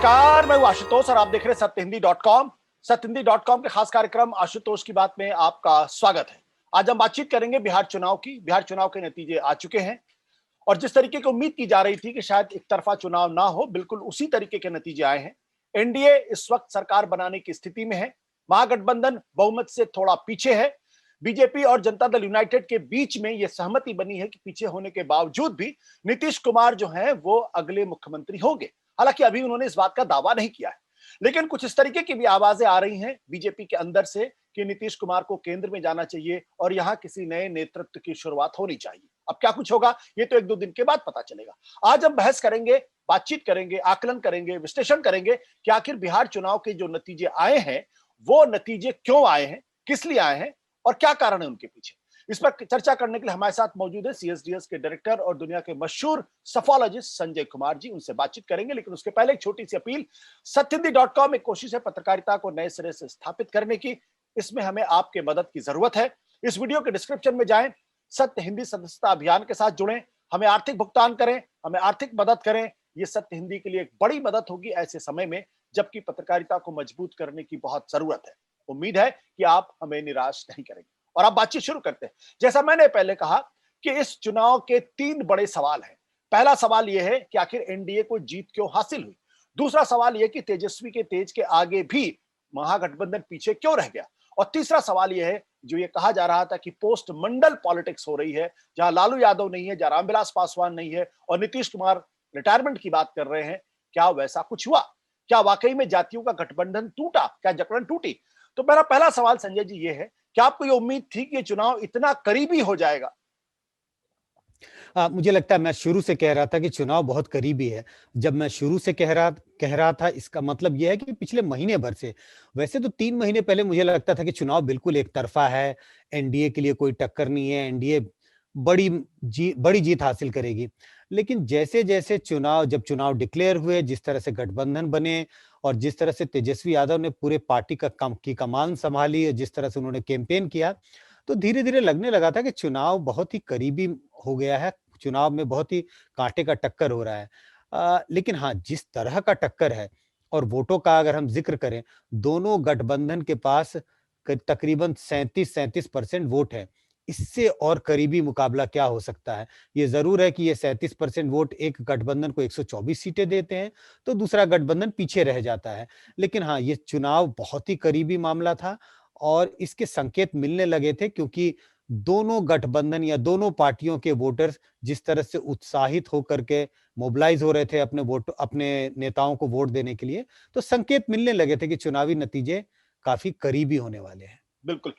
नमस्कार, मैं हूं आशुतोष और आप देख रहे हैं सत्यहिंदी.com। सत्यहिंदी.com के खास कार्यक्रम आशुतोष की बात में आपका स्वागत है। आज हम बातचीत करेंगे बिहार चुनाव की। बिहार चुनाव के नतीजे आ चुके हैं और जिस तरीके की उम्मीद की जा रही थी कि शायद एक तरफा चुनाव ना हो, बिल्कुल उसी तरीके के नतीजे आए हैं। एनडीए इस वक्त सरकार बनाने की स्थिति में है। महागठबंधन बहुमत से थोड़ा पीछे है। बीजेपी और जनता दल यूनाइटेड के बीच में यह सहमति बनी है कि पीछे होने के बावजूद भी नीतीश कुमार जो हैं वो अगले मुख्यमंत्री होंगे। हालांकि अभी उन्होंने इस बात का दावा नहीं किया है, लेकिन कुछ इस तरीके की भी आवाजें आ रही हैं बीजेपी के अंदर से कि नीतीश कुमार को केंद्र में जाना चाहिए और यहां किसी नए नेतृत्व की शुरुआत होनी चाहिए। अब क्या कुछ होगा ये तो एक दो दिन के बाद पता चलेगा। आज हम बहस करेंगे, बातचीत करेंगे, आकलन करेंगे, विश्लेषण करेंगे कि आखिर बिहार चुनाव के जो नतीजे आए हैं वो नतीजे क्यों आए हैं, किस लिए आए हैं और क्या कारण है उनके पीछे। इस पर चर्चा करने के लिए हमारे साथ मौजूद है सीएसडीएस के डायरेक्टर और दुनिया के मशहूर सफोलॉजिस्ट संजय कुमार जी। उनसे बातचीत करेंगे, लेकिन उसके पहले एक छोटी सी अपील। सत्यहिंदी.com एक कोशिश है पत्रकारिता को नए सिरे से स्थापित करने की। इसमें हमें आपके मदद की जरूरत है। इस वीडियो के डिस्क्रिप्शन में जाएं, सत्य हिंदी सदस्यता अभियान के साथ जुड़ें, हमें आर्थिक भुगतान करें, हमें आर्थिक मदद करें। यह सत्य हिंदी के लिए एक बड़ी मदद होगी ऐसे समय में जबकि पत्रकारिता को मजबूत करने की बहुत जरूरत है। उम्मीद है कि आप हमें निराश नहीं करेंगे। और आप बातचीत शुरू करते हैं। जैसा मैंने पहले कहा कि इस चुनाव के तीन बड़े सवाल हैं। पहला सवाल यह है कि आखिर एनडीए को जीत क्यों हासिल हुई। दूसरा सवाल यह कि तेजस्वी के तेज के आगे भी महागठबंधन पीछे क्यों रह गया। और तीसरा सवाल यह है जो ये कहा जा रहा था कि पोस्ट मंडल पॉलिटिक्स हो रही है, जहां लालू यादव नहीं है, जहां रामविलास पासवान नहीं है और नीतीश कुमार रिटायरमेंट की बात कर रहे हैं, क्या वैसा कुछ हुआ? क्या वाकई में जातियों का गठबंधन टूटा? क्या जकड़न टूटी? तो मेरा पहला सवाल संजय जी ये है, क्या आपको ये उम्मीद थी कि ये चुनाव इतना करीबी हो जाएगा? मुझे लगता है मैं शुरू से कह रहा था कि चुनाव बहुत करीबी है। जब मैं शुरू से कह रहा था इसका मतलब ये है कि पिछले महीने भर से। वैसे तो 3 महीने पहले मुझे लगता था कि चुनाव बिल्कुल एक तरफ़ा है, एनडीए के लिए कोई टक्कर नहीं है, एनडीए बड़ी जीत हासिल करेगी। लेकिन जैसे-जैसे जब चुनाव डिक्लेयर हुए, जिस तरह से गठबंधन बने और जिस तरह से तेजस्वी यादव ने पूरे पार्टी की कमान सँभाली, जिस तरह से उन्होंने कैंपेन किया, तो धीरे-धीरे लगने लगा था कि चुनाव बहुत ही करीबी हो गया है। चुनाव में बहुत ही कांटे का टक्कर हो रहा है। लेकिन हाँ, जिस तरह का टक्कर है और वोटों का अगर हम ज़िक्र करें, दोनों गठबंधन के पास तकरीबन 37% वोट है। इससे और करीबी मुकाबला क्या हो सकता है? ये ज़रूर है कि ये 37% वोट एक गठबंधन को 124 सीटें देते हैं, तो दूसरा गठबंधन पीछे रह जाता है। लेकिन हाँ, ये चुनाव बहुत ही करीबी मामला था और इसके संकेत मिलने लगे थे क्योंकि दोनों गठबंधन या दोनों पार्टियों के वोटर्स जिस तरह से उत्साहित होकर के मोबिलाइज हो रहे थे अपने नेताओं को वोट देने के लिए, तो संकेत मिलने लगे थे कि चुनावी नतीजे काफ़ी करीबी होने वाले हैं। बिल्कुल।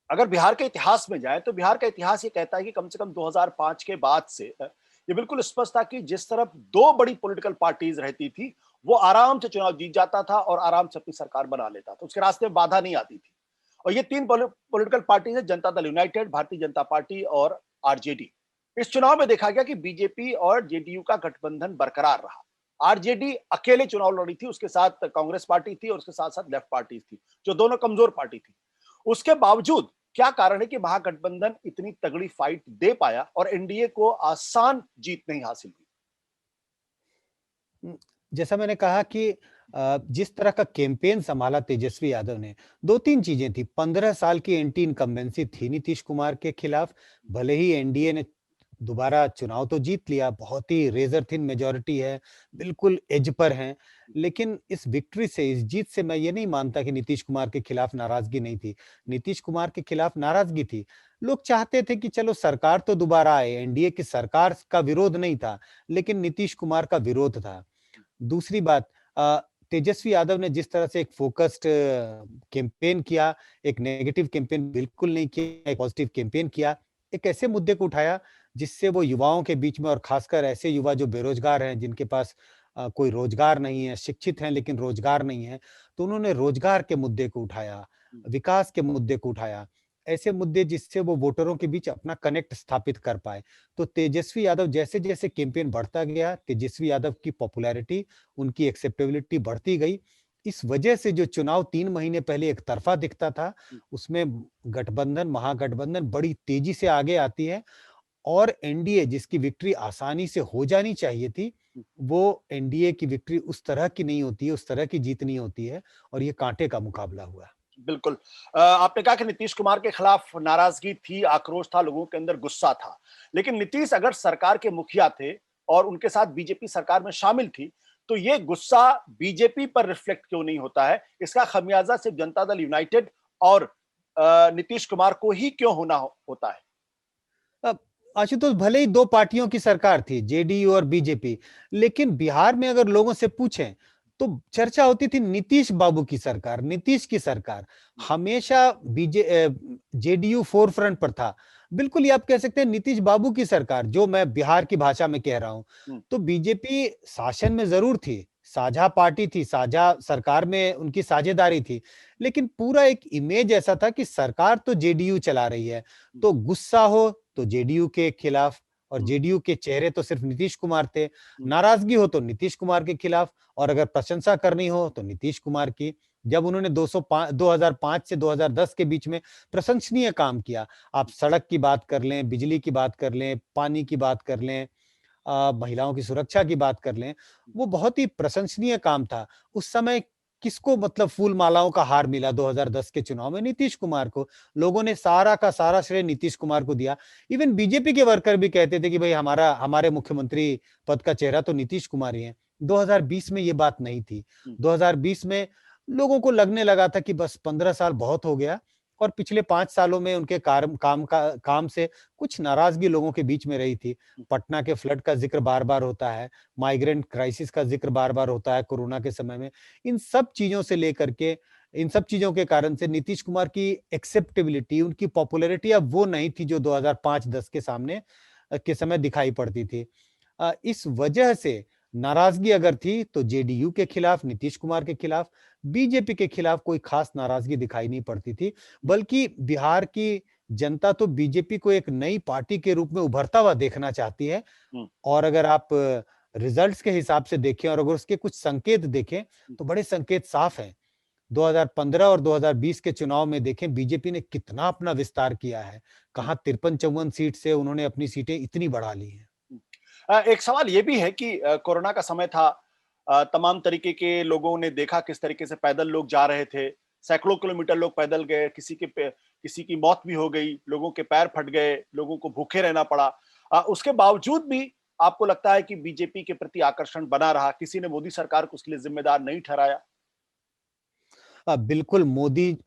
अगर बिहार के इतिहास में जाए तो बिहार का इतिहास ये कहता है कि कम से कम 2005 के बाद से ये बिल्कुल स्पष्ट था कि जिस तरफ दो बड़ी पॉलिटिकल पार्टीज रहती थी वो आराम से चुनाव जीत जाता था और आराम से अपनी सरकार बना लेता था, उसके रास्ते में बाधा नहीं आती थी। और ये तीन पॉलिटिकल पार्टीज है, जनता दल यूनाइटेड, भारतीय जनता पार्टी और आरजेडी। इस चुनाव में देखा गया कि बीजेपी और जेडीयू का गठबंधन बरकरार रहा। आरजेडी अकेले चुनाव लड़ी थी, उसके साथ कांग्रेस पार्टी थी और उसके साथ साथ लेफ्ट पार्टी थी जो दोनों कमजोर पार्टी थी। उसके बावजूद क्या कारण है कि महागठबंधन इतनी तगड़ी फाइट दे पाया और एनडीए को आसान जीत नहीं हासिल हुई? जैसा मैंने कहा कि जिस तरह का कैंपेन संभाला तेजस्वी यादव ने, 2-3 चीज़ें थी। 15 साल की एंटी इनकम्बेंसी थी नीतीश कुमार के खिलाफ। भले ही एनडीए ने दोबारा चुनाव तो जीत लिया, बहुत ही रेज़र थिन मेजॉरिटी है, बिल्कुल एज पर हैं। लेकिन इस विक्ट्री से, इस जीत से मैं ये नहीं मानता कि नीतीश कुमार के खिलाफ नाराज़गी नहीं थी। नीतीश कुमार के खिलाफ नाराज़गी थी। लोग चाहते थे कि चलो सरकार तो दोबारा आए, एनडीए की सरकार का विरोध नहीं था, लेकिन नीतीश कुमार का विरोध था। दूसरी बात, तेजस्वी यादव ने जिस तरह से एक फ़ोकस्ड कैंपेन किया, एक नेगेटिव कैंपेन बिल्कुल नहीं किया, एक पॉजिटिव कैंपेन किया। एक ऐसे मुद्दे को उठाया जिससे वो युवाओं के बीच में और ख़ासकर ऐसे युवा जो बेरोज़गार हैं, जिनके पास कोई रोज़गार नहीं है, शिक्षित हैं लेकिन रोज़गार नहीं है, तो उन्होंने रोज़गार के मुद्दे को उठाया, विकास के मुद्दे को उठाया। ऐसे मुद्दे जिससे वो वोटरों के बीच अपना कनेक्ट स्थापित कर पाएँ। तो तेजस्वी यादव जैसे-जैसे कैंपेन बढ़ता गया, तेजस्वी यादव की पॉपुलैरिटी, उनकी एक्सेप्टेबिलिटी बढ़ती गई। इस वजह से जो चुनाव 3 महीने पहले एक तरफ़ा दिखता था, उसमें गठबंधन, महागठबंधन बड़ी तेज़ी से आगे आती है और एनडीए जिसकी विक्ट्री आसानी से हो जानी चाहिए थी, वो एनडीए की विक्ट्री उस तरह की नहीं होती है, उस तरह की जीत नहीं होती है और ये कांटे का मुकाबला हुआ। बिल्कुल। आपने कहा कि नीतीश कुमार के खिलाफ नाराजगी थी, आक्रोश था, लोगों के अंदर गुस्सा था। लेकिन नीतीश अगर सरकार के मुखिया थे और उनके साथ बीजेपी सरकार में शामिल थी, तो ये गुस्सा बीजेपी पर रिफ्लेक्ट क्यों नहीं होता है? इसका खमियाजा सिर्फ जनता दल यूनाइटेड और नीतीश कुमार को ही क्यों होता है? अब आशुतोष, भले ही 2 पार्टियों की सरकार थी, जेडीयू और बीजेपी, लेकिन बिहार में अगर लोगों से पूछें, तो चर्चा होती थी नीतीश बाबू की सरकार, नीतीश की सरकार। हमेशा जेडीयू फोरफ्रंट पर था। बिल्कुल, ये आप कह सकते हैं नीतीश बाबू की सरकार, जो मैं बिहार की भाषा में कह रहा हूँ। हुँ, तो बीजेपी शासन में ज़रूर थी, साझा पार्टी थी, साझा सरकार में उनकी साझेदारी थी, लेकिन पूरा एक इमेज ऐसा था कि सरकार तो जेडीयू चला रही है, हुँ, तो गुस्सा हो तो जेडीयू के खिलाफ, और हुँ, जेडीयू के चेहरे तो सिर्फ नीतीश कुमार थे। हुँ, नाराजगी हो तो नीतीश कुमार के खिलाफ, और अगर प्रशंसा करनी हो तो नीतीश कुमार की। जब उन्होंने 2005 से 2010 के बीच में प्रशंसनीय काम किया, आप सड़क की बात कर लें, बिजली की बात कर लें, पानी की बात कर लें, महिलाओं की सुरक्षा की बात कर लें, वो बहुत ही प्रशंसनीय काम था। उस समय किसको मतलब फूल मालाओं का हार मिला 2010 के चुनाव में? नीतीश कुमार को। लोगों ने सारा का सारा श्रेय नीतीश कुमार को दिया। इवन बीजेपी के वर्कर भी कहते थे कि भाई हमारे मुख्यमंत्री पद का चेहरा तो नीतीश कुमार ही हैं। 2020 में ये बात नहीं थी। हुँ, 2020 में लोगों को लगने लगा था कि बस 15 साल बहुत हो गया, और पिछले 5 सालों में उनके काम से कुछ नाराज़गी लोगों के बीच में रही थी। हुँ, पटना के फ्लड का ज़िक्र बार-बार होता है, माइग्रेंट क्राइसिस का ज़िक्र बार-बार होता है कोरोना के समय में। इन सब चीज़ों से लेकर के, इन सब चीज़ों के कारण से नीतीश कुमार की एक्सेप्टेबिलिटी, उनकी पॉपुलैरिटी अब वो नहीं थी जो 2005-10 के समय दिखाई पड़ती थी। इस वजह से नाराज़गी अगर थी तो जेडीयू के खिलाफ, नीतीश कुमार के खिलाफ, बीजेपी के खिलाफ कोई खास नाराज़गी दिखाई नहीं पड़ती थी। हुँ, बल्कि बिहार की जनता तो बीजेपी को एक नई पार्टी के रूप में उभरता हुआ देखना चाहती है। हुँ, और अगर आप रिजल्ट्स के हिसाब से देखें और अगर उसके कुछ संकेत देखें, हुँ, तो बड़े संकेत साफ हैं। 2015 और 2020 के चुनाव में देखें बीजेपी ने कितना अपना विस्तार किया है। हुँ, कहाँ 53-54 सीट से उन्होंने अपनी सीटें इतनी बढ़ा ली हैं। हुँ। एक सवाल ये भी है कि कोरोना का समय था, तमाम तरीके के लोगों ने देखा किस तरीके से पैदल लोग जा रहे थे। सैकड़ों किलोमीटर लोग पैदल गए, किसी की मौत भी हो गई, लोगों के पैर फट गए, लोगों को भूखे रहना पड़ा। उसके बावजूद भी आपको लगता है कि बीजेपी के प्रति आकर्षण बना रहा, किसी ने मोदी सरकार को उसके लिए ज़िम्मेदार नहीं ठहराया? बिल्कुल,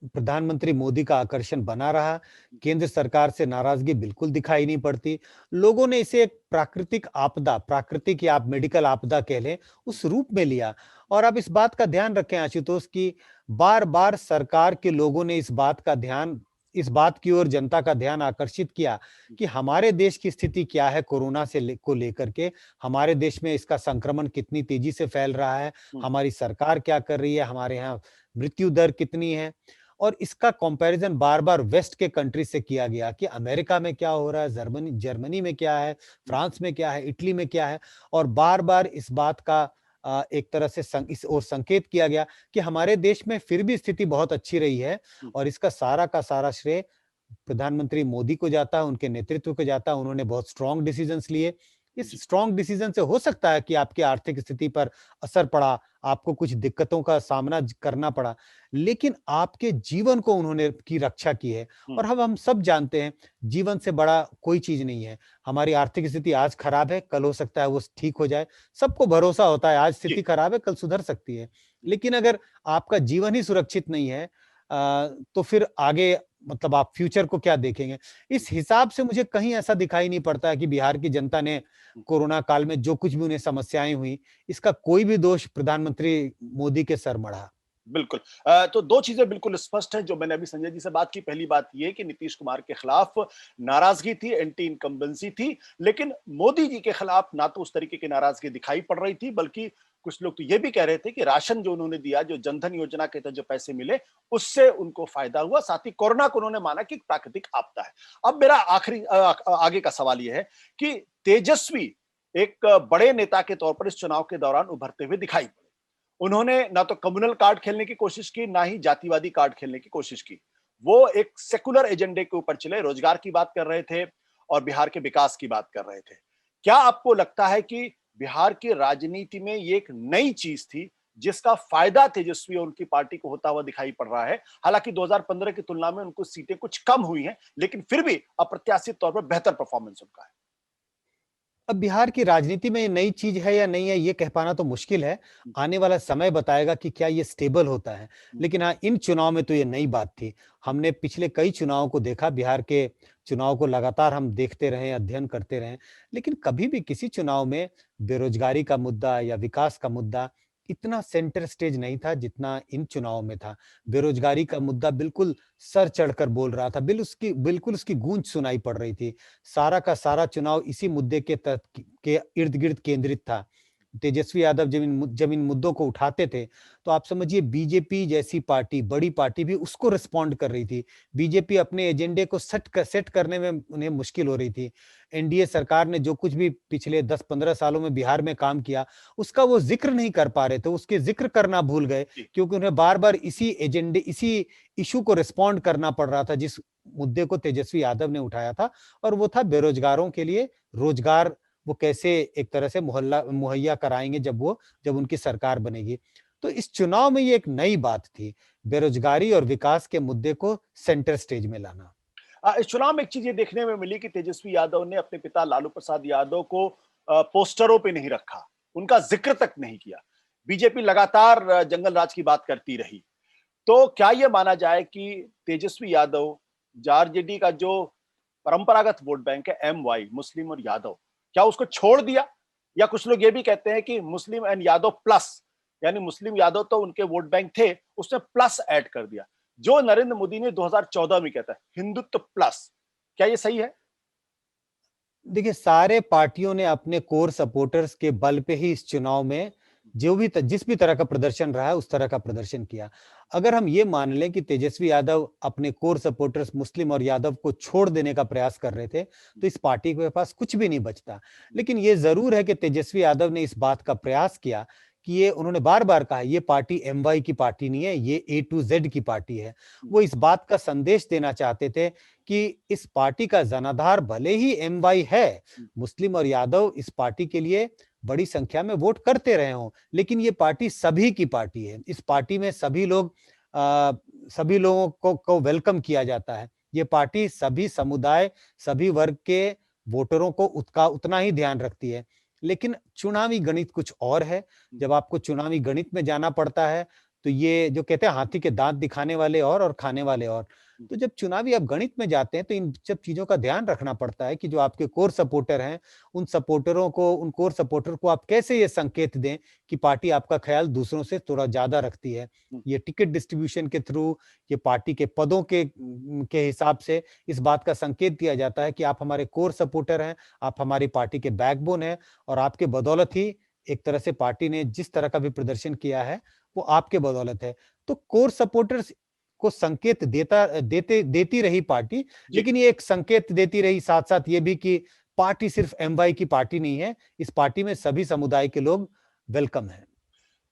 प्रधानमंत्री मोदी का आकर्षण बना रहा। केंद्र सरकार से नाराज़गी बिल्कुल दिखाई नहीं पड़ती। लोगों ने इसे एक प्राकृतिक आपदा, प्राकृतिक या आप मेडिकल आपदा कह लें, उस रूप में लिया। और आप इस बात का ध्यान रखें आशुतोष कि बार-बार सरकार के लोगों ने इस बात की ओर जनता का ध्यान आकर्षित किया कि हमारे देश की स्थिति क्या है कोरोना को लेकर के, हमारे देश में इसका संक्रमण कितनी तेज़ी से फैल रहा है, हुँ, हमारी सरकार क्या कर रही है, हमारे यहाँ मृत्यु दर कितनी है, और इसका कंपैरिजन बार-बार वेस्ट के कंट्री से किया गया कि अमेरिका में क्या हो रहा है, जर्मनी जर्मनी में क्या है, हुँ, फ्रांस में क्या है, इटली में क्या है, और बार-बार इस बात का एक तरह से इस ओर संकेत किया गया कि हमारे देश में फिर भी स्थिति बहुत अच्छी रही है, हुँ, और इसका सारा का सारा श्रेय प्रधानमंत्री मोदी को जाता है, उनके नेतृत्व को जाता है। उन्होंने बहुत स्ट्रॉन्ग डिसीजंस लिए। इस जी, स्ट्रॉन्ग डिसीजन से हो सकता है कि आपकी आर्थिक स्थिति पर असर पड़ा, आपको कुछ दिक्कतों का सामना करना पड़ा, लेकिन आपके जीवन को उन्होंने की रक्षा की है। हुँ, और हम सब जानते हैं, जीवन से बड़ा कोई चीज नहीं है। हमारी आर्थिक स्थिति आज खराब है, कल हो सकता है वो ठीक हो जाए। सबको भरोसा होता है, आज जी, स्थिति खराब है, कल सुधर सकती है। लेकिन अगर आपका जीवन ही सुरक्षित नहीं है, तो फिर आगे मतलब आप फ्यूचर को क्या देखेंगे? इस हिसाब से मुझे कहीं ऐसा दिखाई नहीं पड़ता है कि बिहार की जनता ने हुँ। कोरोना काल में जो कुछ भी उन्हें समस्याएँ हुई, इसका कोई भी दोष प्रधानमंत्री मोदी के सर मढ़ा। बिल्कुल। तो 2 चीज़ें बिल्कुल स्पष्ट हैं जो मैंने अभी संजय जी से बात की। पहली बात ये कि नीतीश कुमार के खिलाफ नाराज़गी थी, एंटी इनकम्बेंसी थी, लेकिन मोदी जी के खिलाफ ना तो उस तरीके की नाराज़गी दिखाई पड़ रही थी, बल्कि कुछ लोग तो ये भी कह रहे थे कि राशन जो उन्होंने दिया, जो जनधन योजना के तहत जो पैसे मिले, उससे उनको फ़ायदा हुआ। साथ ही कोरोना को उन्होंने माना कि एक प्राकृतिक आपदा है। अब मेरा आगे का सवाल ये है कि तेजस्वी एक बड़े नेता के तौर पर इस चुनाव के दौरान उभरते हुए दिखाई पड़े। उन्होंने ना तो कम्युनल कार्ड खेलने की कोशिश की, ना ही जातिवादी कार्ड खेलने की कोशिश की। वो एक सेकुलर एजेंडे के ऊपर चले, रोजगार की बात कर रहे थे और बिहार के विकास की बात कर रहे थे। क्या आपको लगता है कि बिहार की राजनीति में ये एक नई चीज थी जिसका फायदा तेजस्वी और उनकी पार्टी को होता हुआ दिखाई पड़ रहा है? हालांकि 2015 की तुलना में उनको सीटें कुछ कम हुई हैं, लेकिन फिर भी अप्रत्याशित तौर पर बेहतर परफॉर्मेंस उनका है। अब बिहार की राजनीति में ये नई चीज है या नहीं है, ये कह पाना तो मुश्किल है। आने वाला समय बताएगा कि क्या ये स्टेबल होता है। लेकिन हाँ, इन चुनाव में तो ये नई बात थी। हमने पिछले कई चुनावों को देखा, बिहार के चुनाव को लगातार हम देखते रहे, अध्ययन करते रहे। लेकिन कभी भी किसी चुनाव में बेरोजगारी का मुद्दा या विकास का मुद्दा इतना सेंटर स्टेज नहीं था जितना इन चुनावों में था। बेरोजगारी का मुद्दा बिल्कुल सर चढ़कर बोल रहा था, बिल्कुल उसकी गूंज सुनाई पड़ रही थी। सारा का सारा चुनाव इसी मुद्दे के इर्द-गिर्द केंद्रित था। तेजस्वी यादव जब इन मुद्दों को उठाते थे, तो आप समझिए बीजेपी जैसी पार्टी, बड़ी पार्टी भी उसको रिस्पॉन्ड कर रही थी। बीजेपी अपने एजेंडे को सेट करने में उन्हें मुश्किल हो रही थी। एनडीए सरकार ने जो कुछ भी पिछले 10-15 सालों में बिहार में काम किया, उसका वो ज़िक्र नहीं कर पा रहे थे, उसके ज़िक्र करना भूल गए, जी। क्योंकि उन्हें बार-बार इसी इश्यू को रिस्पॉन्ड करना पड़ रहा था, जिस मुद्दे को तेजस्वी यादव ने उठाया था, और वो था बेरोजगारों के लिए रोजगार वो कैसे एक तरह से मुहैया कराएँगे जब उनकी सरकार बनेगी। तो इस चुनाव में ये एक नई बात थी, बेरोजगारी और विकास के मुद्दे को सेंटर स्टेज में लाना। इस चुनाव में एक चीज ये देखने में मिली कि तेजस्वी यादव ने अपने पिता लालू प्रसाद यादव को पोस्टरों पे नहीं रखा, उनका जिक्र तक नहीं किया। बीजेपी लगातार जंगल राज की बात करती रही। तो क्या ये माना जाए कि तेजस्वी यादव, आरजेडी का जो परंपरागत वोट बैंक है एमवाई, मुस्लिम और यादव, क्या उसको छोड़ दिया? या कुछ लोग ये भी कहते हैं कि मुस्लिम एंड यादव प्लस, यानी मुस्लिम यादव तो उनके वोट बैंक थे, उसने प्लस ऐड कर दिया, जो नरेंद्र मोदी ने 2014 में कहता है हिंदुत्व प्लस। क्या ये सही है? देखिए, सारे पार्टियों ने अपने कोर सपोर्टर्स के बल पे ही इस चुनाव में जिस भी तरह का प्रदर्शन रहा है, उस तरह का प्रदर्शन किया। अगर हम ये मान लें कि तेजस्वी यादव अपने कोर सपोर्टर्स मुस्लिम और यादव को छोड़ देने का प्रयास कर रहे थे, तो इस पार्टी के पास कुछ भी नहीं बचता। लेकिन ये ज़रूर है कि तेजस्वी यादव ने इस बात का प्रयास किया कि ये उन्होंने बार-बार कहा, ये पार्टी एमवाई की पार्टी नहीं है, ये ए टू ज़ेड की पार्टी है। वो इस बात का संदेश देना चाहते थे कि इस पार्टी का जनाधार भले ही एमवाई है, मुस्लिम और यादव इस पार्टी के लिए बड़ी संख्या में वोट करते रहे हों, लेकिन ये पार्टी सभी की पार्टी है। इस पार्टी में सभी लोगों को वेलकम किया जाता है। ये पार्टी सभी समुदाय, सभी वर्ग के वोटरों को उतना ही ध्यान रखती है। लेकिन चुनावी गणित कुछ और है। जब आपको चुनावी गणित में जाना पड़ता है, तो ये जो कहते हैं हाथी के दाँत दिखाने वाले और खाने वाले और। तो जब चुनावी आप गणित में जाते हैं, तो इन सब चीज़ों का ध्यान रखना पड़ता है कि जो आपके कोर सपोर्टर हैं, उन कोर सपोर्टर को आप कैसे ये संकेत दें कि पार्टी आपका ख़्याल दूसरों से थोड़ा ज़्यादा रखती है। ये टिकट डिस्ट्रीब्यूशन के थ्रू, ये पार्टी के पदों के हिसाब से इस बात का संकेत दिया जाता है कि आप हमारे कोर सपोर्टर हैं, आप हमारी पार्टी के बैकबोन हैं, और आपके बदौलत ही एक तरह से पार्टी ने जिस तरह का भी प्रदर्शन किया है, वो आपके बदौलत है। तो कोर सपोर्टर्स को संकेत देती रही पार्टी, जी। लेकिन ये एक संकेत देती रही साथ-साथ ये भी कि पार्टी सिर्फ एमवाई की पार्टी नहीं है, इस पार्टी में सभी समुदाय के लोग वेलकम हैं।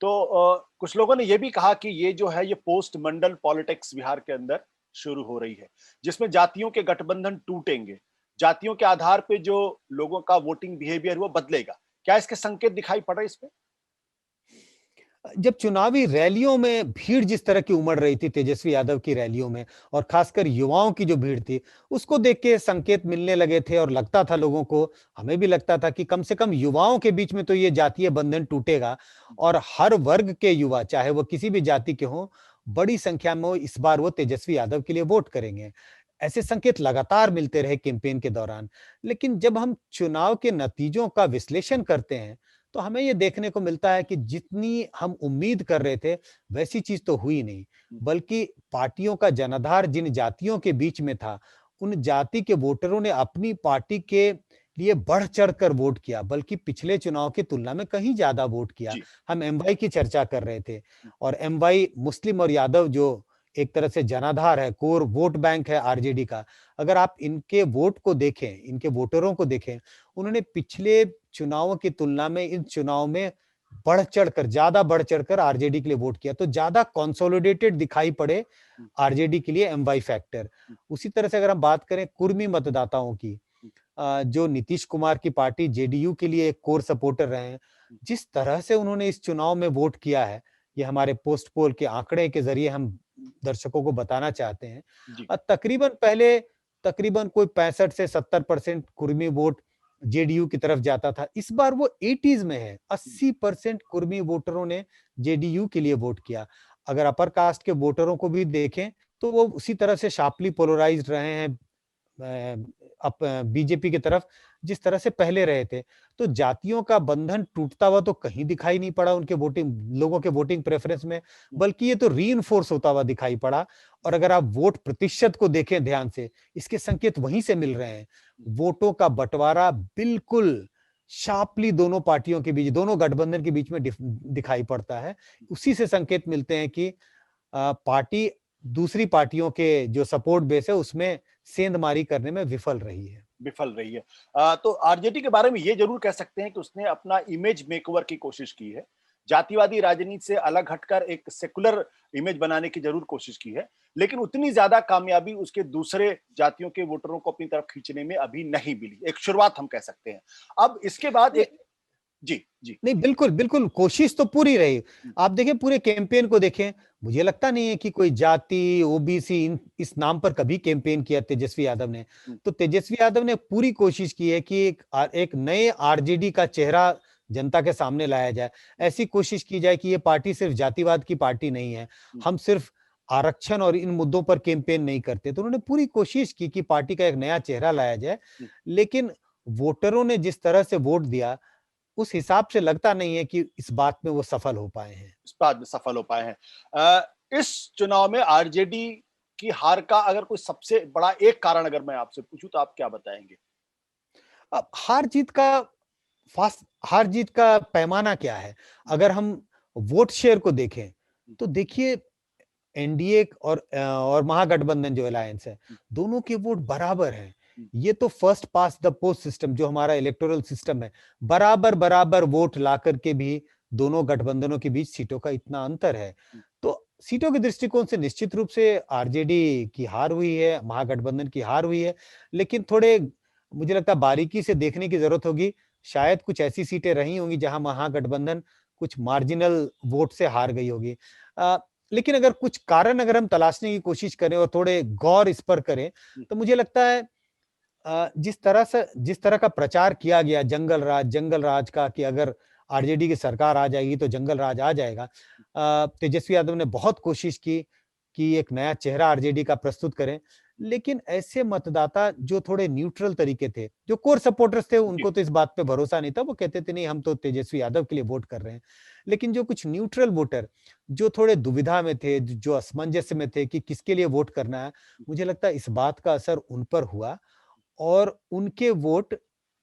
तो कुछ लोगों ने यह भी कहा कि ये जो है ये पोस्ट मंडल पॉलिटिक्स बिहार के अंदर शुरू हो रही है, जिसमें जातियों के गठबंधन टूटेंगे, जातियों के आधार पे जो लोगों का वोटिंग बिहेवियर वो बदलेगा। क्या इसके संकेत दिखाई पड़ रहे हैं इसमें? जब चुनावी रैलियों में भीड़ जिस तरह की उमड़ रही थी तेजस्वी यादव की रैलियों में, और खासकर युवाओं की जो भीड़ थी, उसको देख के संकेत मिलने लगे थे, और लगता था लोगों को, हमें भी लगता था कि कम से कम युवाओं के बीच में तो ये जातीय बंधन टूटेगा, और हर वर्ग के युवा, चाहे वो किसी भी जाति के हों, बड़ी संख्या में इस बार वो तेजस्वी यादव के लिए वोट करेंगे। ऐसे संकेत लगातार मिलते रहे कैंपेन के दौरान। लेकिन जब हम चुनाव के नतीजों का विश्लेषण करते हैं, तो हमें ये देखने को मिलता है कि जितनी हम उम्मीद कर रहे थे, वैसी चीज़ तो हुई नहीं। बल्कि पार्टियों का जनाधार जिन जातियों के बीच में था, उन जाति के वोटरों ने अपनी पार्टी के लिए बढ़-चढ़ कर वोट किया, बल्कि पिछले चुनाव की तुलना में कहीं ज़्यादा वोट किया। जी। हम एमवाई की चर्चा कर रहे थे, और एमवाई मुस्लिम और यादव जो एक तरह से जनाधार है, कोर वोट बैंक है आरजेडी का। अगर आप इनके वोट को देखें, इनके वोटरों को देखें, उन्होंने पिछले चुनावों की तुलना में इन चुनाव में ज़्यादा बढ़ चढ़कर आरजेडी के लिए वोट किया, तो ज़्यादा कंसोलिडेटेड दिखाई पड़े आरजेडी के लिए एमवाई फैक्टर। उसी तरह से अगर हम बात करें कुर्मी मतदाताओं की, जो नीतीश कुमार की पार्टी जेडीयू के लिए एक कोर सपोर्टर रहे हैं, जिस तरह से उन्होंने इस चुनाव में वोट किया है, ये हमारे पोस्ट पोल के आंकड़े के जरिए हम दर्शकों को बताना चाहते हैं। जी। तकरीबन कोई 65 से 70% कुर्मी वोट जेडीयू की तरफ जाता था। इस बार वो 80s में है। 80% कुर्मी वोटरों ने जेडीयू के लिए वोट किया। अगर अपर कास्ट के वोटरों को भी देखें, तो वो उसी तरह से शार्पली पोलराइज्ड रहे हैं बीजेपी की तरफ, जिस तरह से पहले रहे थे। तो जातियों का बंधन टूटता हुआ तो कहीं दिखाई नहीं पड़ा उनके लोगों के वोटिंग प्रेफरेंस में, बल्कि ये तो रीइंफोर्स होता हुआ दिखाई पड़ा। और अगर आप वोट प्रतिशत को देखें ध्यान से, इसके संकेत वहीं से मिल रहे हैं। वोटों का बंटवारा बिल्कुल शार्पली दोनों पार्टियों के बीच, दोनों गठबंधन के बीच में दिखाई पड़ता है। उसी से संकेत मिलते हैं कि पार्टी दूसरी पार्टियों के जो सपोर्ट बेस है उसमें सेंधमारी करने में विफल रही है। विफल रही है। तो आरजेडी के बारे में ये जरूर कह सकते हैं कि उसने अपना इमेज मेकओवर की कोशिश की है। जातिवादी राजनीति से अलग हटकर एक सेकुलर इमेज बनाने की जरूर कोशिश की है, लेकिन उतनी ज्यादा कामयाबी उसके दूसरे जातियों के वोटरों को अपनी तरफ खींचने में अभी नहीं मिली। एक शुरुआत हम कह सकते हैं। अब इसके बाद एक जी, जी। नहीं, बिल्कुल, बिल्कुल, कोशिश तो पूरी रही। आप देखिए पूरे कैंपेन को देखें, मुझे लगता नहीं है कि कोई जाति, ओबीसी इस नाम पर कभी कैंपेन किया तेजस्वी यादव ने। तो तेजस्वी यादव ने पूरी कोशिश की है कि एक नए आरजेडी का चेहरा जनता के सामने लाया जाए। ऐसी कोशिश की जाए कि ये पार्टी सिर्फ जातिवाद की पार्टी नहीं है। हम सिर्फ आरक्षण और इन मुद्दों पर कैंपेन नहीं करते। तो उन्होंने पूरी कोशिश की कि पार्टी का एक नया चेहरा लाया जाए। लेकिन वोटरों ने जिस तरह से वोट दिया, उस हिसाब से लगता नहीं है कि इस बात में वो सफल हो पाए हैं। इस बात में सफल हो पाए हैं। इस चुनाव में आरजेडी की हार का अगर कोई सबसे बड़ा एक कारण अगर मैं आपसे पूछूं तो आप क्या बताएंगे? अब हार जीत का पैमाना क्या है? अगर हम वोट शेयर को देखें, तो देखिए एनडीए और महागठबंधन जो अलायंस है, दोनों के वोट बराबर हैं। ये तो first pass the post system जो हमारा इलेक्टोरल सिस्टम है, बराबर वोट ला करके भी दोनों गठबंधनों के बीच सीटों का इतना अंतर है। तो सीटों के दृष्टिकोण से निश्चित रूप से आरजेडी की हार हुई है, महागठबंधन की हार हुई है, लेकिन थोड़े मुझे लगता है बारीकी से देखने की जरूरत होगी। शायद कुछ ऐसी सीटें रही होंगी जहां महागठबंधन कुछ मार्जिनल वोट से हार गई होगी। लेकिन अगर कुछ कारण अगर हम तलाशने की कोशिश करें और थोड़े गौर इस पर करें, तो मुझे लगता है जिस तरह का प्रचार किया गया जंगल राज का, कि अगर आरजेडी की सरकार आ जाएगी तो जंगल राज आ जाएगा। तेजस्वी यादव ने बहुत कोशिश की कि एक नया चेहरा आरजेडी का प्रस्तुत करें, लेकिन ऐसे मतदाता जो थोड़े न्यूट्रल तरीके थे, जो कोर सपोर्टर्स थे, उनको तो इस बात पे भरोसा नहीं था। वो कहते थे नहीं, हम तो तेजस्वी यादव के लिए वोट कर रहे हैं। लेकिन जो कुछ न्यूट्रल वोटर जो थोड़े दुविधा में थे, जो असमंजस में थे कि किसके लिए वोट करना है, मुझे लगता है इस बात का असर उन पर हुआ और उनके वोट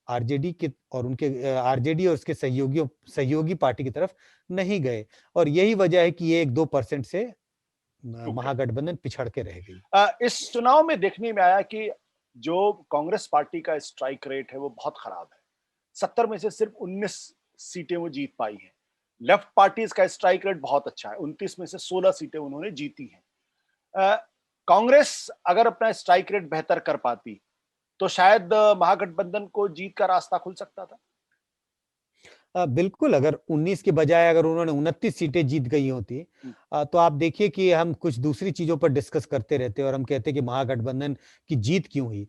आरजेडी और उसके सहयोगी पार्टी की तरफ नहीं गए। और यही वजह है कि ये 1-2% से महागठबंधन पिछड़ के रह गई। इस चुनाव में देखने में आया कि जो कांग्रेस पार्टी का स्ट्राइक रेट है वो बहुत खराब है। 70 में से सिर्फ 19 सीटें वो जीत पाई हैं। लेफ्ट पार्टीज का स्ट्राइक रेट बहुत अच्छा है, 29 में से 16 सीटें उन्होंने जीती हैं। कांग्रेस अगर अपना स्ट्राइक रेट बेहतर कर पाती तो शायद महागठबंधन को जीत का रास्ता खुल सकता था। बिल्कुल, अगर 19 के बजाय अगर उन्होंने 29 सीटें जीत गई होती, तो आप देखिए कि हम कुछ दूसरी चीजों पर डिस्कस करते रहते और हम कहते कि महागठबंधन की जीत क्यों हुई।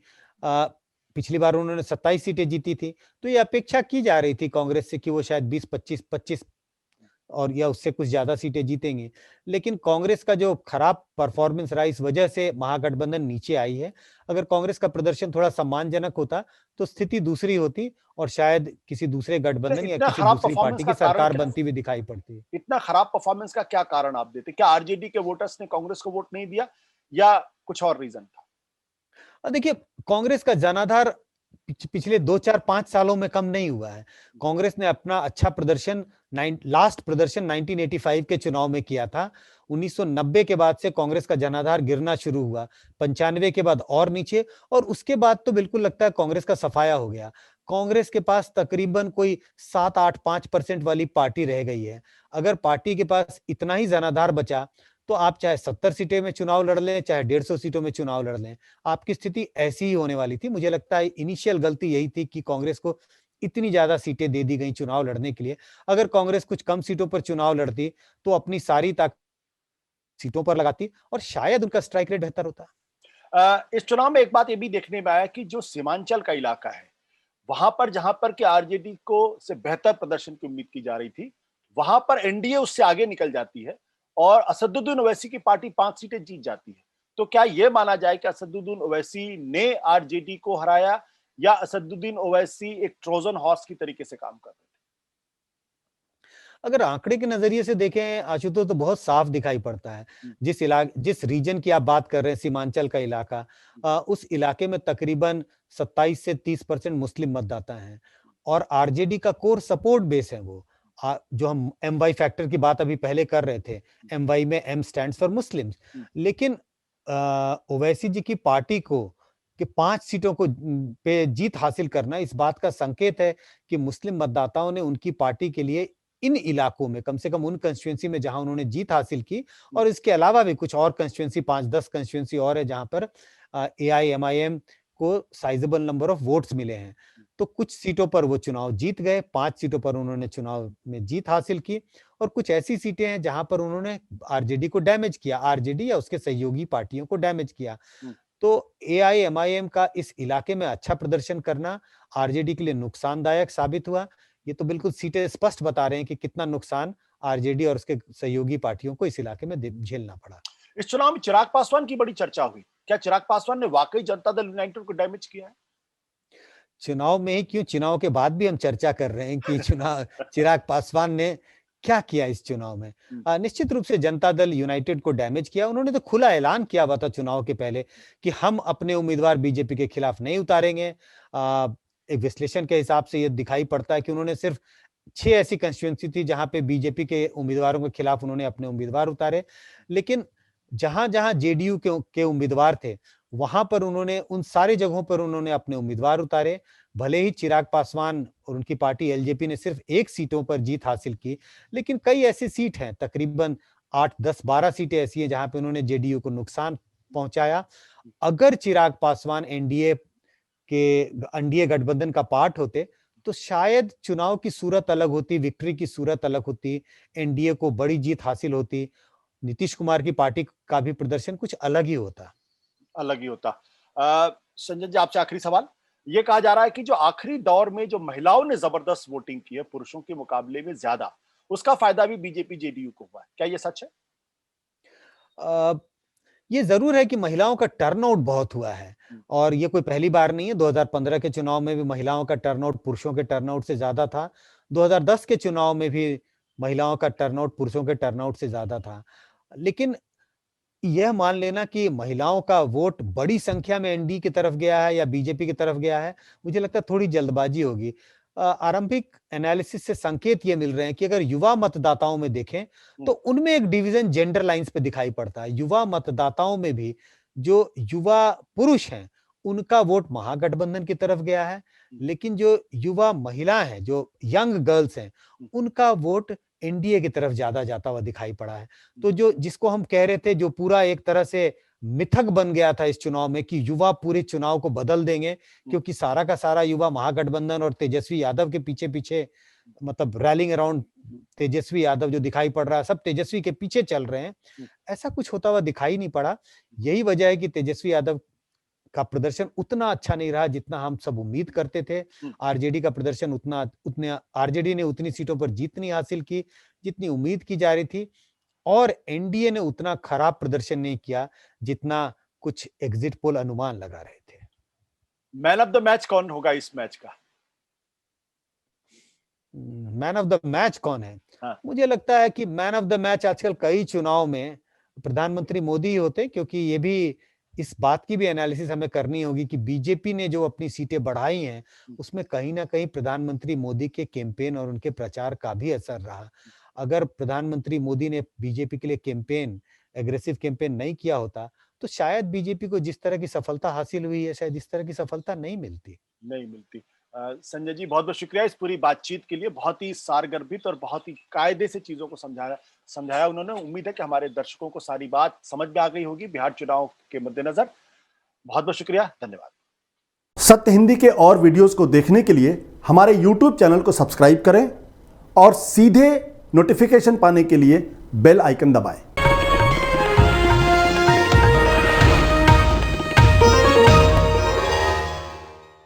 पिछली बार उन्होंने 27 सीटें जीती थी, तो ये अपेक्षा की जा रही थी कांग्रेस से कि वो शायद 20-25 और या उससे कुछ ज्यादा सीटें जीतेंगे। लेकिन कांग्रेस का जो खराब परफॉर्मेंस रहा, इस वजह से महागठबंधन नीचे आई है। अगर कांग्रेस का प्रदर्शन थोड़ा सम्मानजनक होता, तो स्थिति दूसरी होती और शायद किसी दूसरे गठबंधन या इतना किसी खराब दूसरी परफॉर्मेंस पार्टी का की कारण सरकार क्या? बनती हुई दिखाई पड़ती। इतना खराब परफॉर्मेंस का क्या कारण आप देते? क्या आरजेडी के वोटर्स ने कांग्रेस को वोट नहीं दिया या कुछ और रीजन था? देखिए, कांग्रेस का जनाधार पिछले 2-4-5 सालों में कम नहीं हुआ है। कांग्रेस ने अपना अच्छा प्रदर्शन लास्ट प्रदर्शन 1985 के चुनाव में किया था। 1990 के बाद से कांग्रेस का जनाधार गिरना शुरू हुआ। 95 के बाद और नीचे, और उसके बाद तो बिल्कुल लगता है कांग्रेस का सफाया हो गया। कांग्रेस के पास तकरीबन कोई 7-8-5% वाली पार्टी रह गई है। अगर पार्टी के पास इतना ही जनाधार बचा, तो आप चाहे 70 सीटें में चुनाव लड़ लें, चाहे 150 सीटों में चुनाव लड़ लें, आपकी स्थिति ऐसी ही होने वाली थी। मुझे लगता है इनिशियल गलती यही थी कि कांग्रेस को इतनी ज़्यादा सीटें दे दी गई चुनाव लड़ने के लिए। अगर कांग्रेस कुछ कम सीटों पर चुनाव लड़ती, तो अपनी सारी ताकत सीटों पर लगाती और शायद उनका स्ट्राइक रेट बेहतर होता। इस चुनाव में एक बात ये भी देखने में आया कि जो सीमांचल का इलाका है, वहां पर जहां पर कि आरजेडी को से बेहतर प्रदर्शन की उम्मीद की जा रही थी, वहां पर एनडीए उससे आगे निकल जाती है और असदुद्दीन ओवैसी की पार्टी 5 सीटें जीत जाती है। तो क्या यह माना जाए कि असदुद्दीन ओवैसी ने आरजेडी को हराया या असदुद्दीन ओवैसी एक ट्रोजन हॉर्स की तरीके से काम कर रहे अगर आंकड़े के नजरिए से देखें आशुतोष, तो बहुत साफ दिखाई पड़ता है। थे? जिस रीजन की आप बात कर रहे हैं, सीमांचल का इलाका, उस इलाके में तकरीबन 27 से 30% मुस्लिम मतदाता हैं और आरजेडी का कोर सपोर्ट बेस है वो। जो हम एम वाई फैक्टर की बात अभी पहले कर रहे थे, एम वाई में एम स्टैंड्स फॉर मुस्लिम्स। लेकिन ओवैसी जी की पार्टी को कि 5 सीटों को पे जीत हासिल करना इस बात का संकेत है कि मुस्लिम मतदाताओं ने उनकी पार्टी के लिए इन इलाकों में, कम से कम उन कंस्टिट्यूएंसी में जहां उन्होंने जीत हासिल की, और इसके अलावा भी कुछ और कंस्टिट्यूएंसी, 5-10 कंस्टिट्यूएंसी और है जहां पर एआईएमआईएम को साइजेबल नंबर ऑफ वोट्स मिले हैं। तो कुछ सीटों पर वो चुनाव जीत गए, 5 सीटों पर उन्होंने चुनाव में जीत हासिल की, और कुछ ऐसी सीटें हैं जहां पर उन्होंने आरजेडी को डैमेज किया, आरजेडी या उसके सहयोगी पार्टियों को डैमेज किया। तो एआईएमआईएम का इस इलाके में अच्छा प्रदर्शन करना आरजेडी के लिए नुकसानदायक साबित हुआ। ये तो बिल्कुल सीटें स्पष्ट बता रहे हैं कि कितना नुकसान आरजेडी और उसके सहयोगी पार्टियों को इस इलाके में झेलना पड़ा। इस चुनाव में चिराग पासवान की बड़ी चर्चा हुई। क्या चिराग पासवान ने वाकई जनता दल यूनाइटेड को डैमेज किया है? चुनाव में ही क्यों, चुनाव के बाद भी हम चर्चा कर रहे हैं कि चिराग पासवान ने क्या किया इस चुनाव में। निश्चित रूप से जनता दल यूनाइटेड को डैमेज किया। उन्होंने तो खुला ऐलान किया हुआ था चुनाव के पहले कि हम अपने उम्मीदवार बीजेपी के खिलाफ नहीं उतारेंगे। एक विश्लेषण के हिसाब से ये दिखाई पड़ता है कि उन्होंने सिर्फ 6 ऐसी कंस्टिट्यूएंसी थी जहां पे बीजेपी के उम्मीदवारों के खिलाफ उन्होंने अपने उम्मीदवार उतारे। लेकिन जहां-जहां जेडीयू के उम्मीदवार थे, वहां पर उन्होंने उन सारी जगहों पर उन्होंने अपने उम्मीदवार उतारे। भले ही चिराग पासवान और उनकी पार्टी एलजेपी ने सिर्फ 1 सीटों पर जीत हासिल की, लेकिन कई ऐसी सीट हैं, तकरीबन 8, 10, 12 सीटें ऐसी हैं जहां पे उन्होंने जेडीयू को नुकसान पहुंचाया। अगर चिराग पासवान एनडीए गठबंधन का पार्ट होते, तो शायद चुनाव की सूरत अलग होती, विक्ट्री की सूरत अलग होती, एनडीए को बड़ी जीत हासिल होती, नीतीश कुमार की पार्टी का भी प्रदर्शन कुछ अलग ही होता। अलग ही होता। संजय जी, आपसे आखिरी सवाल। ये कहा जा रहा है कि जो आखिरी दौर में जो महिलाओं ने जबरदस्त वोटिंग की है पुरुषों के मुकाबले में ज्यादा, उसका फायदा भी बीजेपी जेडीयू को हुआ है। क्या ये सच है? अ, ये ज़रूर है कि महिलाओं का टर्नआउट बहुत हुआ है और ये कोई पहली बार नहीं है। 2015 के चुनाव में भी महिलाओं का टर्नआउट पुरुषों के टर्नआउट से ज़्यादा था। 2010 के चुनाव में भी महिलाओं का टर्नआउट पुरुषों के टर्नआउट से ज़्यादा था। लेकिन यह मान लेना कि महिलाओं का वोट बड़ी संख्या में एनडीए की तरफ गया है या बीजेपी की तरफ गया है, मुझे लगता है थोड़ी जल्दबाजी होगी। आरंभिक एनालिसिस से संकेत ये मिल रहे हैं कि अगर युवा मतदाताओं में देखें, तो उनमें एक डिवीजन जेंडर लाइंस पे दिखाई पड़ता है। युवा मतदाताओं में भी जो युवा पुरुष हैं, उनका वोट महागठबंधन की तरफ गया है, लेकिन जो युवा महिला हैं, जो यंग गर्ल्स हैं, उनका वोट एनडीए की तरफ ज्यादा जाता हुआ दिखाई पड़ा है। तो जो जिसको हम कह रहे थे, जो पूरा एक तरह से मिथक बन गया था इस चुनाव में कि युवा पूरे चुनाव को बदल देंगे, क्योंकि सारा का सारा युवा महागठबंधन और तेजस्वी यादव के पीछे पीछे, मतलब रैलिंग अराउंड तेजस्वी यादव जो दिखाई पड़ रहा है, सब तेजस्वी के पीछे चल रहे हैं। ऐसा कुछ होता हुआ दिखाई नहीं पड़ा। यही वजह है कि तेजस्वी यादव का प्रदर्शन उतना अच्छा नहीं रहा जितना हम सब उम्मीद करते थे। आरजेडी का प्रदर्शन उतने आरजेडी ने उतनी सीटों पर जीत नहीं हासिल की जितनी उम्मीद की जा रही थी, और एनडीए ने उतना खराब प्रदर्शन नहीं किया जितना कुछ एग्जिट पोल अनुमान लगा रहे थे। मैन ऑफ द मैच कौन होगा इस मैच का? मैन ऑफ द मैच कौन है? हाँ। मुझे लगता है कि मैन ऑफ द मैच आजकल कई चुनाव में प्रधानमंत्री मोदी ही होते हैं, क्योंकि ये भी इस बात की भी एनालिसिस हमें करनी होगी कि बीजेपी ने जो अपनी सीटें बढ़ाई हैं, उसमें कहीं ना कहीं प्रधानमंत्री मोदी के कैंपेन और उनके प्रचार का भी असर रहा। अगर प्रधानमंत्री मोदी ने बीजेपी के लिए कैंपेन, एग्रेसिव कैंपेन नहीं किया होता, तो शायद बीजेपी को जिस तरह की सफलता हासिल हुई है, शायद इस तरह की सफलता नहीं मिलती। नहीं मिलती। संजय जी बहुत बहुत शुक्रिया इस पूरी बातचीत के लिए। बहुत ही सारगर्भित और बहुत ही कायदे से चीजों को समझाया उन्होंने। उम्मीद है कि हमारे दर्शकों को सारी बात समझ में आ गई होगी बिहार चुनाव के मद्देनजर। बहुत बहुत शुक्रिया, धन्यवाद। सत्य हिंदी के और वीडियोस को देखने के लिए हमारे YouTube चैनल को सब्सक्राइब करें और सीधे नोटिफिकेशन पाने के लिए बेल आइकन दबाएं।